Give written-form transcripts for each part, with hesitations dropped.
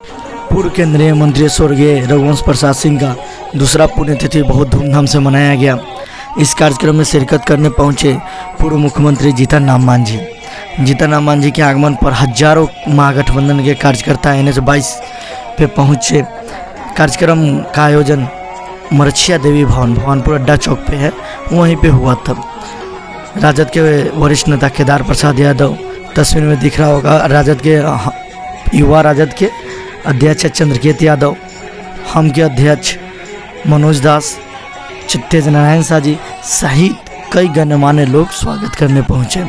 पूर्व केंद्रीय मंत्री स्वर्गीय रघुवंश प्रसाद सिंह का दूसरा पुण्यतिथि बहुत धूमधाम से मनाया गया। इस कार्यक्रम में शिरकत करने पहुंचे पूर्व मुख्यमंत्री जीतन राम मांझी। जीतन राम मांझी के आगमन पर हजारों महागठबंधन के कार्यकर्ता NH-22 पे पहुंचे। कार्यक्रम का आयोजन मरछिया देवी भवानपुर अड्डा चौक पे है, वहीं पे हुआ था। राजद के वरिष्ठ नेता केदार प्रसाद यादव तस्वीर में दिख रहा होगा। राजद के युवा राजद के अध्यक्ष चंद्रकेत यादव, हम के अध्यक्ष मनोज दास, तेज नारायण साजी सहित कई गणमान्य लोग स्वागत करने पहुंचे।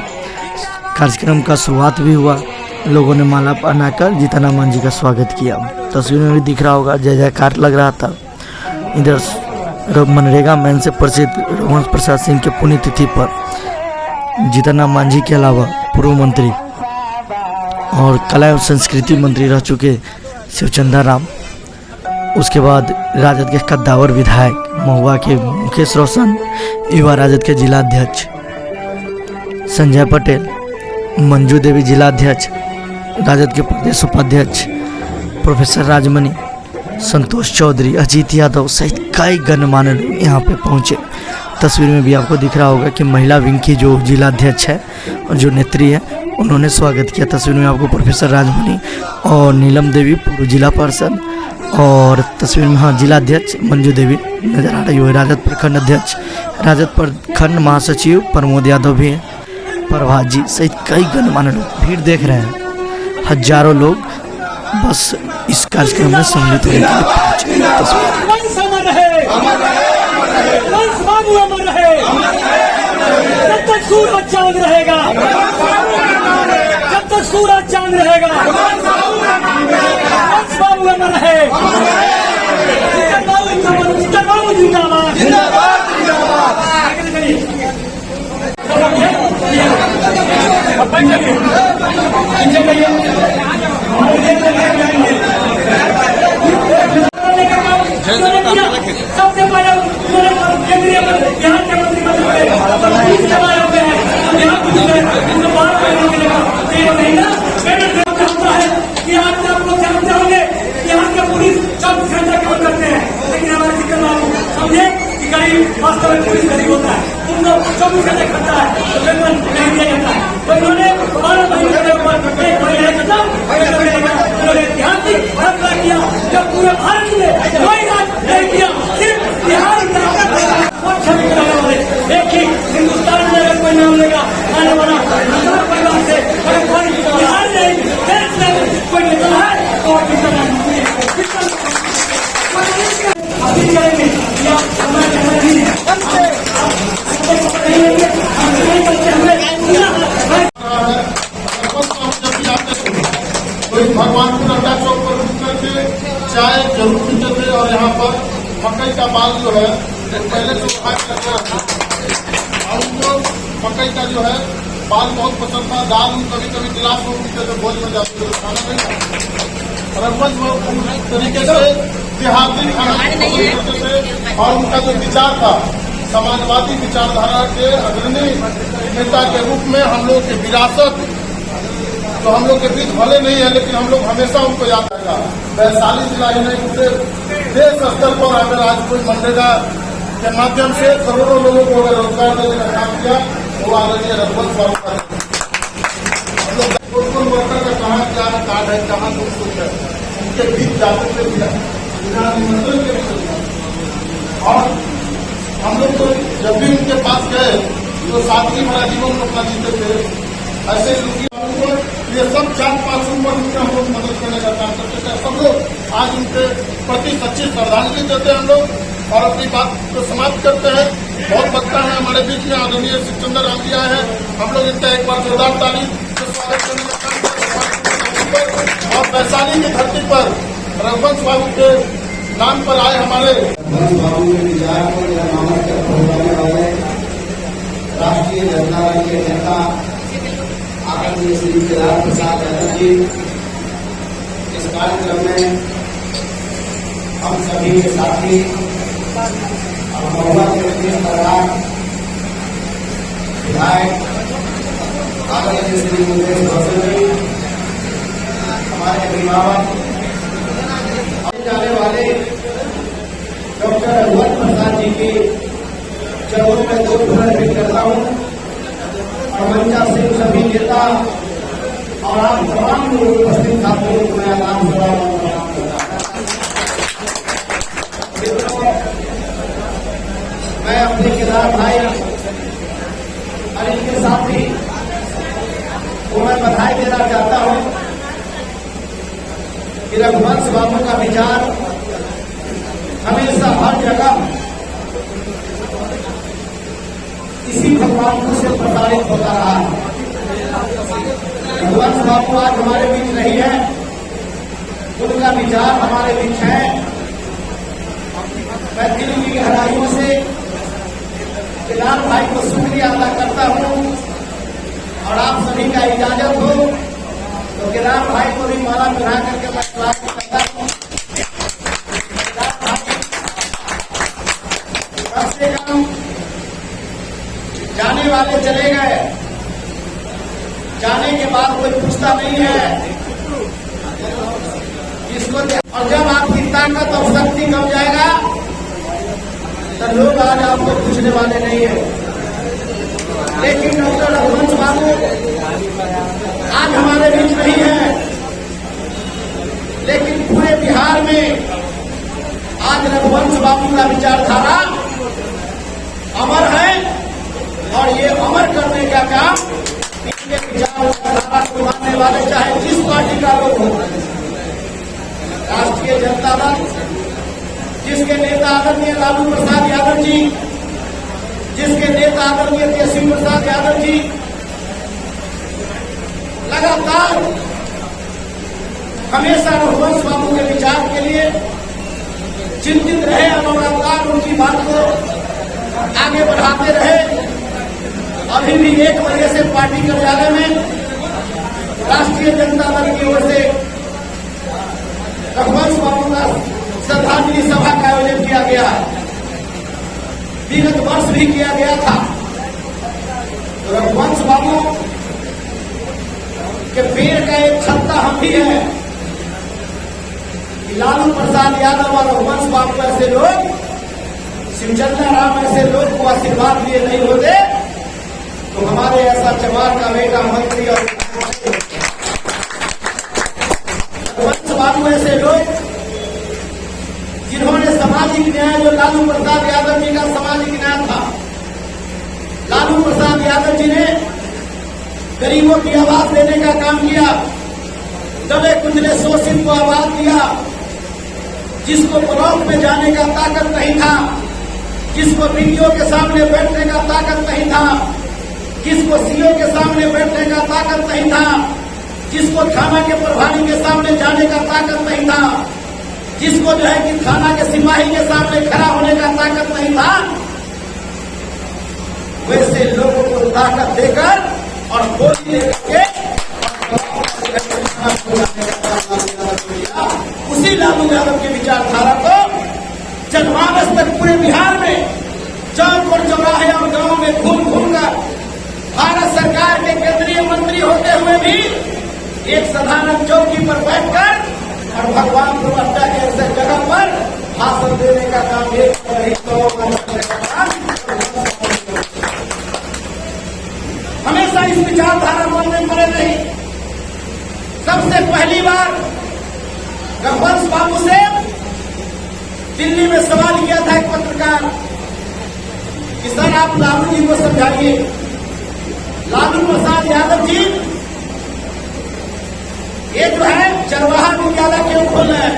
कार्यक्रम का शुरुआत भी हुआ, लोगों ने माला पहनाकर जीतन राम मांझी का स्वागत किया। तस्वीर में भी दिख रहा होगा, जय जयकार लग रहा था। इधर मनरेगा मैन से प्रसिद्ध रघुवंश प्रसाद सिंह के पुण्यतिथि पर जीतन राम मांझी के अलावा पूर्व मंत्री और कला एवं संस्कृति मंत्री रह चुके शिवचंद्र राम, उसके बाद राजद के कद्दावर विधायक महुआ के मुकेश रोशन, युवा राजद के जिलाध्यक्ष संजय पटेल, मंजू देवी जिलाध्यक्ष, राजद के प्रदेश उपाध्यक्ष प्रोफेसर राजमणि, संतोष चौधरी, अजीत यादव सहित कई गणमान्य लोग यहाँ पे पहुँचे। तस्वीर में भी आपको दिख रहा होगा कि महिला विंग की जो जिलाध्यक्ष है और जो नेत्री है उन्होंने स्वागत किया। तस्वीर में आपको प्रोफेसर राजमणि और नीलम देवी पूर्व जिला पार्षद और तस्वीर में जिलाध्यक्ष मंजू देवी नजर आ रही है। राजद प्रखंड अध्यक्ष, राजद प्रखंड महासचिव प्रमोद यादव भी हैं, प्रभात जी सहित कई गणमान्य लोग भीड़ देख रहे हैं। हजारों लोग बस इस कार्यक्रम में सम्मिलित होने के लिए पहुंचे। जब तक सूरज चांद रहेगा, जब तक सूरज चांद रहेगा, बाबू अमर है। बाबू जिंदाबाद, जिंदाबाद, सबसे पहले केंद्रीय बिहार के मंत्री कि आज आप लोग जानते होंगे कि यहाँ के पुलिस 24 घंटे काम करते हैं, लेकिन हमारे जिक्र बाबू समझे कि गरीब वास्तव में पुलिस गरीब होता है, उनको 24 घंटे खर्चा है तो वेतन नहीं दिया जाता है। तो इन्होंने 12 महीने के ऊपर एक महीने खत्म ऐतिहासिक फैसला किया जब पूरे भारत में कोई राज नहीं किया, सिर्फ बिहार का एक ही हिंदुस्तान में अगर कोई नाम लेगा आने वाला हजार परिवार से अगर कोई बिहार में देश में कोई निकला है तो अभी करेंगे या भगवानपुर अड्डा चौक पर रुक करके चाय जरूर पीते थे और यहाँ पर मकई का बाल जो है पहले तो खाया करते हैं और उनको मकई का जो है बाल बहुत पसंद था। दाल कभी कभी गिलास में पीते थे, भोज में जाते थे, खाना नहीं रघुवंश तरीके से देहाती खाना करते थे। और उनका जो विचार था समाजवादी विचारधारा के अग्रणी नेता के रूप में हम लोग की विरासत तो हम लोग के बीच भले नहीं है, लेकिन हम लोग हमेशा उनको याद रखेगा। वैशाली जिला ही नहीं पूरे देश स्तर पर अगर आज कोई मनरेगा के माध्यम से करोड़ों लोगों को अगर रोजगार देने का काम किया वो आदरणीय रघुवंश साहब का हम लोग वर्कर का कहाँ क्या कार्ड है, कहाँ दुख सुख है, उनके बीच जाते थे बिना निमंत्रण के नहीं। और हम लोग तो जब भी उनके पास गए तो सादगी भरा जीवन अपना जीते थे। ऐसे ये सब 4-5 उम्र उनके हम लोग मदद करने का काम करते थे। सब लोग आज उनके प्रति सच्ची श्रद्धांजलि देते हैं हम लोग और अपनी बात को समाप्त करते हैं। बहुत वक्ता है हमारे बीच में, आदरणीय शिवचंद्र राम जी आए हैं, हम लोग इनका एक बार जोरदार ताली से स्वागत करने का काम करते हैं। और वैशाली की धरती पर रघुवंश बाबू के नाम पर आए हमारे राष्ट्रीय जनता दल के नेता आदरणीय श्री केदार प्रसाद यादव जी इस कार्यक्रम में हम सभी के साथी और महुआ के प्रदेश प्रधान विधायक आदरणीय श्री मुकेश रोशन जी, हमारे अभिभावक डॉक्टर रघुवंश प्रसाद जी की चरणों में दो फूल अर्पित करता हूँ और मंचा से सभी नेता और आप तमाम लोग उपस्थित छात्रों को मैं आदान प्रदान करता हूँ। मैं अपने केदार भाई और इनके साथ ही को मैं बधाई देना चाहता हूँ कि रघुवंश बाबू का विचार हमेशा हर जगह इसी भगवान से प्रसारित होता रहा है। रघुवंश बाबू आज हमारे बीच नहीं है, उनका विचार हमारे बीच है। मैं दिल की गहराइयों से केदार भाई को शुक्रिया अदा करता हूँ और आप सभी का इजाजत हो तो केदार भाई को भी माला पहना करके मैं क्लास करता हूँ। केदार भाई कम से कम जाने वाले चले गए, जाने के बाद कोई पूछता नहीं है इसको। और जब आपकी ताकत और शक्ति कम जाएगा तो लोग आज आपको पूछने वाले नहीं है। लेकिन डॉक्टर रघुवंश बाबू आज हमारे बीच नहीं है, लेकिन पूरे बिहार में आज रघुवंश बाबू का विचारधारा अमर है और ये अमर करने का काम इनके विचारधारा को मानने वाले चाहे जिस पार्टी का लोग हो। राष्ट्रीय जनता दल जिसके नेता आदरणीय लालू प्रसाद यादव जी, जिसके नेता आदरणीय तेजस्वी प्रसाद यादव जी लगातार हमेशा रघुवंश बाबू के विचार के लिए चिंतित रहे और लगातार उनकी बात को आगे बढ़ाते रहे। अभी भी 1 बजे से पार्टी कार्यालय में राष्ट्रीय जनता दल की ओर से रघुवंश बाबू का श्रद्धांजलि सभा का आयोजन किया गया है। विगत वर्ष भी किया गया था। तो रघुवंश बाबू के पेड़ का एक छत्ता हम भी है कि लालू प्रसाद यादव और रघुवंश बाबू ऐसे लोग, शिवचंद्र राम ऐसे लोग को आशीर्वाद दिए नहीं होते तो हमारे ऐसा चमार का बेटा मंत्री और रघुवंश बाबू ऐसे लोग जिन्होंने सामाजिक न्याय, जो लालू प्रसाद यादव जी का सामाजिक न्याय था, लालू प्रसाद यादव जी ने गरीबों की आवाज देने का काम किया, दबे कुचले शोषित को आवाज दिया, जिसको ब्लॉक में जाने का ताकत नहीं था, जिसको वीडियो के सामने बैठने का ताकत नहीं था, जिसको सीओ के सामने बैठने का ताकत नहीं था, जिसको थाना के प्रभारी के सामने जाने का ताकत नहीं था, जिसको जो है कि थाना के सिपाही के सामने खड़ा होने का ताकत नहीं था, वैसे लोगों को ताकत देकर और गोली लेकर उसी लालू यादव की विचारधारा को जनमानस तक पूरे बिहार में चौक और चौराहे और गांव में घूम घूम कर भारत सरकार के केंद्रीय मंत्री होते हुए भी एक साधारण चौकी पर बैठकर और भगवान को अड्डा के ऐसे जगह पर भाषण देने का काम हमेशा इस विचारधारा बनने पड़े नहीं। सबसे पहली बार रघुवंश बाबू से दिल्ली में सवाल किया था एक पत्रकार कि सर आप लालू जी को समझाइए, लालू प्रसाद यादव जी ये जो है चरवाहा विद्यालय क्यों खोल रहे हैं?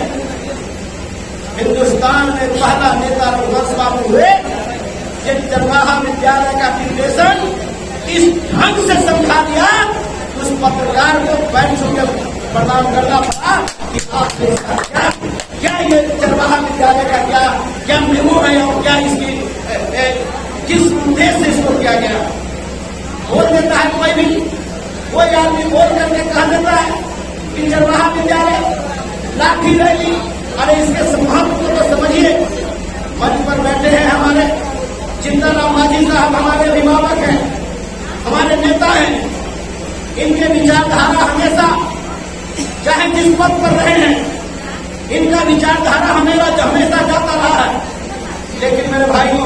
हिंदुस्तान में पहला नेता रघुवंश बाबू हुए ये चरवाहा विद्यालय का निर्देशन इस ढंग से समझा दिया, उस पत्रकार को पैर छूकर प्रदान करना पड़ा कि आपने इसका क्या ये चरवाहा विद्यालय का क्या मेमो है और क्या इसकी किस उद्देश्य से इसको किया गया। बोल देता है कोई भी, कोई आदमी बोल करके कह देता है कि चरवाहा विद्यालय लाठी रैली, अरे इसके महत्व को तो समझिए। मंच पर बैठे हैं हमारे चिंतन राम मांझी साहब, हमारे अभिभावक हैं, हमारे नेता हैं, इनके विचारधारा हमेशा चाहे जिस पद पर रहे हैं इनका विचारधारा हमेशा जाता रहा है। लेकिन मेरे भाइयों,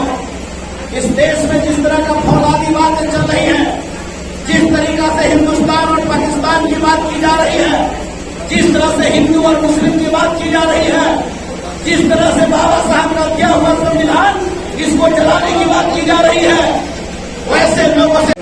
इस देश में जिस तरह का फौलादी बातें चल रही हैं, जिस तरीका से हिंदुस्तान और पाकिस्तान की बात की जा रही है, जिस तरह से हिंदू और मुस्लिम की बात की जा रही है, जिस तरह से बाबा साहब का दिया हुआ संविधान इसको जलाने की बात की जा रही है, वैसे लोगों से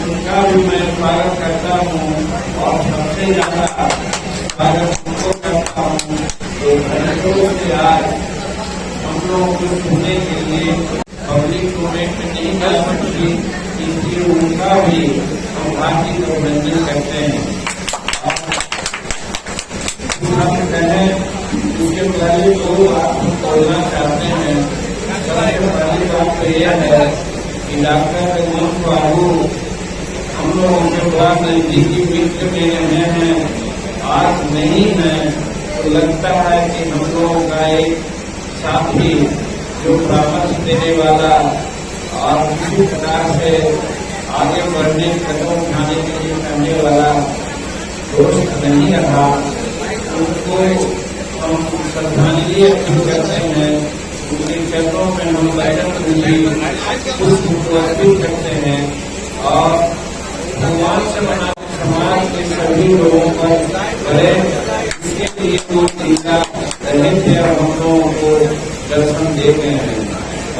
उनका भी मैं स्वागत करता हूँ और सबसे ज्यादा स्वागत उनको करता हूँ तो घंटों से आज हम लोगों को सुनने के लिए पब्लिक टूर्नामेंट नहीं कर सकती, इसलिए उनका भी हम हार्दिक अभिनंदन करते हैं। हम कहें उसके पहले तो आप बोलना चाहते हैं। सबसे पहली बात तो यह है कि डॉक्टर रघुवंश बाबू हम लोगों के बाद नजदीकी मित्र में रहे हैं, आज नहीं है तो लगता है कि हम लोगों का एक साथी जो परामर्श देने वाला और किसी प्रकार से आगे बढ़ने कदम उठाने के लिए करने वाला दोस्त नहीं रहा, उनको हम श्रद्धांजलि अर्पित करते हैं। उनके चरणों में हम बैठक पुष्प अर्पित करते हैं और भगवान से बना समाज के सभी लोगों पर बड़े इसके लिए वो टीका रहे थे और हम लोगों को दर्शन दे गए हैं।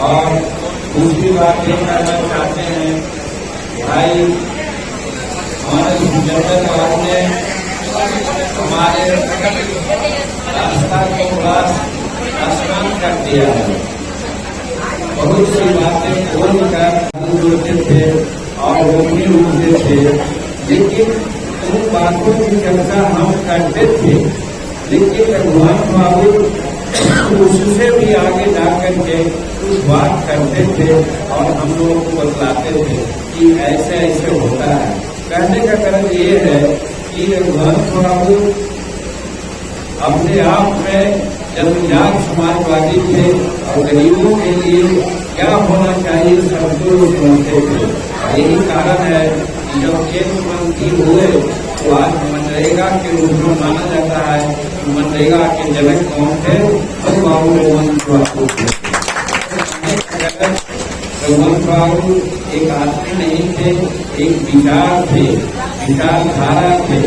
और दूसरी बात ये कहना चाहते हैं, भाई हमारे जनता ने हमारे रास्ता को बड़ा आसान कर दिया है। बहुत सी बातें बोलकर जोड़ते थे और वो भी उठते थे, लेकिन उन बातों की चर्चा हम करते थे, लेकिन रघुवंश बाबू उससे भी आगे जाकर के कुछ बात करते थे और हम लोगों को बतलाते थे कि ऐसे ऐसे होता है। कहने का कारण ये है कि रघुवंश बाबू अपने आप में जन्मजात समाजवादी थे और गरीबों के लिए क्या होना चाहिए सबको समझते थे। यही कारण है कि जब केंद्र मंत्री हुए तो आज मनरेगा के रूप में माना जाता है कि मनरेगा के जनक कौन थे, तो बाबू रघुवंश बाबू थे। रघुवंश बाबू एक आदमी नहीं थे, एक विचार थे, विचारधारा थे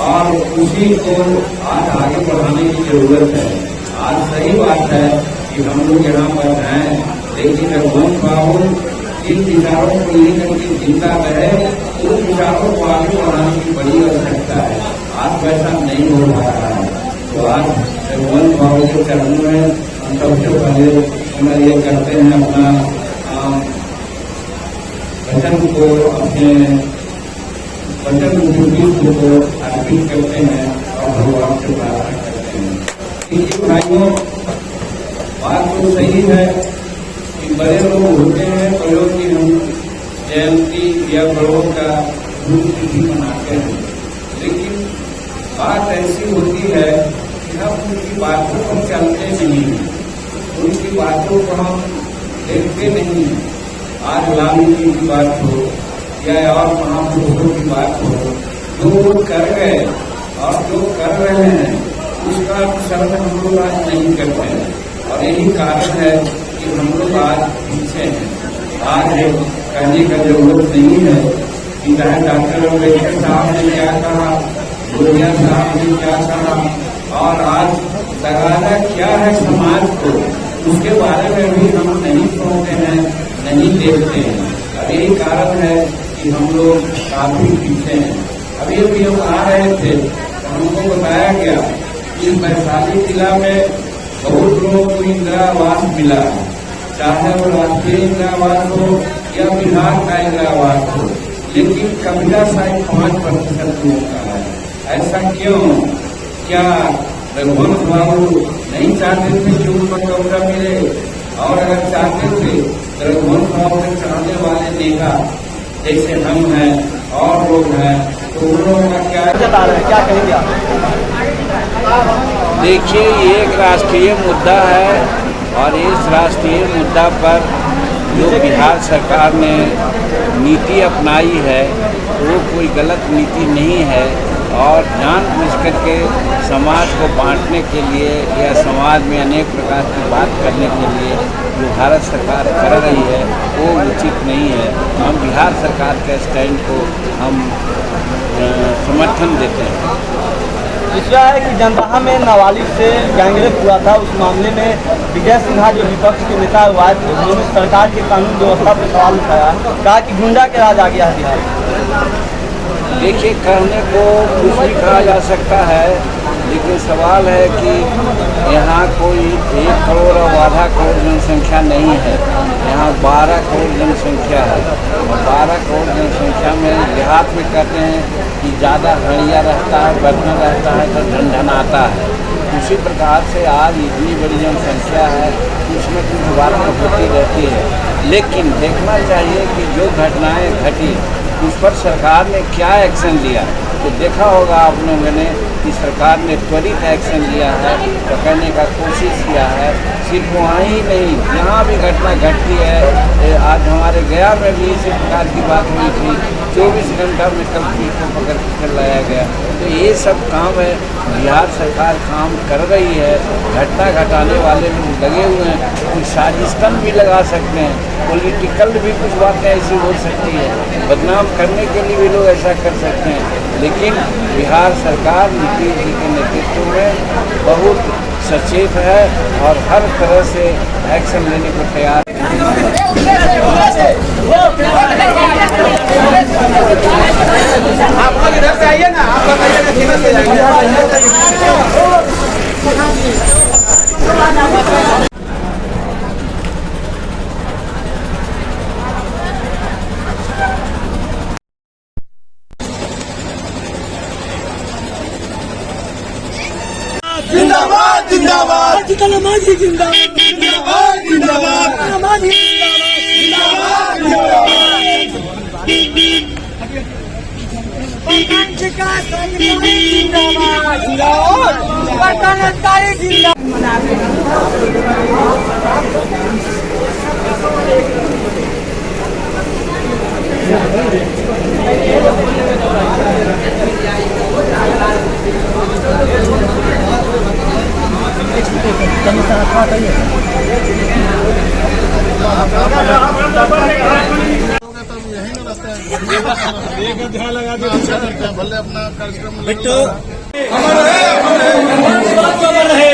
और उसी को आज आगे बढ़ाने की जरूरत है। आज सही बात है कि हम लोग यहाँ पर हैं, लेकिन रघुवंश बाबू जिन विचारों को लेकर के जिंदा रहे, उन विचारों को आगे बढ़ाने की बड़ी आवश्यकता है। आज वैसा नहीं हो पा रहा है, तो आज रघुवंश बाबू के चरणों में हम सबसे पहले ये करते हैं, अपना वचन को अपने वचन को अर्पित करते हैं और भगवान से प्रार्थना करते हैं। देखिए भाइयों, बात तो सही है कि बड़े लोग होते हैं, बड़ों की हम जयंती या बड़ों का तिथि मनाते हैं, लेकिन बात ऐसी होती है कि हम उनकी बातों पर चलते नहीं हैं, उनकी बातों को हम देखते नहीं हैं। आज लालू जी की बात हो या और महापुरुषों की बात हो, जो वो कर गए और जो कर रहे हैं उसका अनुसरण हम लोग आज नहीं करते हैं, और यही कारण है कि हम लोग आज पीछे हैं। आज कहने का जरूरत नहीं है कि चाहे डॉक्टर अम्बेडकर साहब ने क्या कहा, भूरिया साहब ने क्या कहा, और आज लगाना क्या है समाज को, उसके बारे में भी हम नहीं सोचते हैं, नहीं देखते हैं। और यही कारण है कि हम लोग काफी पीछे हैं। अभी अभी हम आ रहे थे तो हमको बताया गया कि वैशाली जिला में बहुत लोगों को इंदिरा आवास मिला है, चाहे वो राष्ट्रीय इंदिरा आवास हो या बिहार का इंदिरा आवास हो। लेकिन कब्जा शायद 5% लोगों का है। ऐसा क्यों? क्या रघुवंश बाबू नहीं चाहते थे कि उन पर कब्जा मिले? और अगर चाहते थे तो रघुवंश बाबू के चाहने वाले नेता जैसे हम हैं और लोग हैं, तो उन लोगों का क्या कहेंगे आप? देखिए, ये एक राष्ट्रीय मुद्दा है और इस राष्ट्रीय मुद्दा पर जो बिहार सरकार ने नीति अपनाई है वो कोई गलत नीति नहीं है और जानबूझ करके समाज को बांटने के लिए या समाज में अनेक प्रकार की बात करने के लिए जो भारत सरकार कर रही है वो उचित नहीं है। हम बिहार सरकार के स्टैंड को हम समर्थन देते हैं। दूसरा है कि जनता में नाबालिग से गैंगरेप हुआ था, उस मामले में विजय सिन्हा जो विपक्ष के नेता हुआ थे उन्होंने सरकार की कानून व्यवस्था पर सवाल उठाया, कहा कि गुंडा के राज आ गया है बिहार में। देखिए, कहने को कुछ भी कहा जा सकता है, लेकिन सवाल है कि यहाँ कोई 1 करोड़ और आधा करोड़ जनसंख्या नहीं है, यहाँ 12 करोड़ जनसंख्या है और 12 करोड़ जनसंख्या में देहात में कहते हैं कि ज़्यादा हड़िया रहता है, बर्तन रहता है तो ढन आता है। उसी प्रकार से आज इतनी बड़ी जनसंख्या है, कुछ न कुछ बातें होती रहती है, लेकिन देखना चाहिए कि जो घटनाएं घटी उस पर सरकार ने क्या एक्शन लिया। तो देखा होगा आप लोगों ने कि सरकार ने त्वरित एक्शन लिया है, पकड़ने का कोशिश किया है। सिर्फ वहाँ ही नहीं, जहाँ भी घटना घटती है, आज हमारे गया में भी इसी प्रकार की बात हुई थी, 24 घंटा में कल्प्रिट को पकड़ कर लाया गया। तो ये सब काम है, बिहार सरकार काम कर रही है, घटना घटाने वाले लोग लगे हुए हैं, कुछ साजिशतन भी लगा सकते हैं, पॉलिटिकल भी कुछ बातें ऐसी हो सकती है, बदनाम करने के लिए भी लोग ऐसा कर सकते हैं, लेकिन बिहार सरकार नीतीश जी के नेतृत्व में बहुत सचेत है और हर तरह से एक्शन लेने को तैयार है। आप लोग इधर से आइए ना, आप बताइए ना किधर से जाएंगे। जिंदाबाद जिंदाबाद जिंदाबाद मांझी जिंदाबाद जिंदाबाद जिंदाबाद मांझी जिंदाबाद भले अपना कार्यक्रम अमर है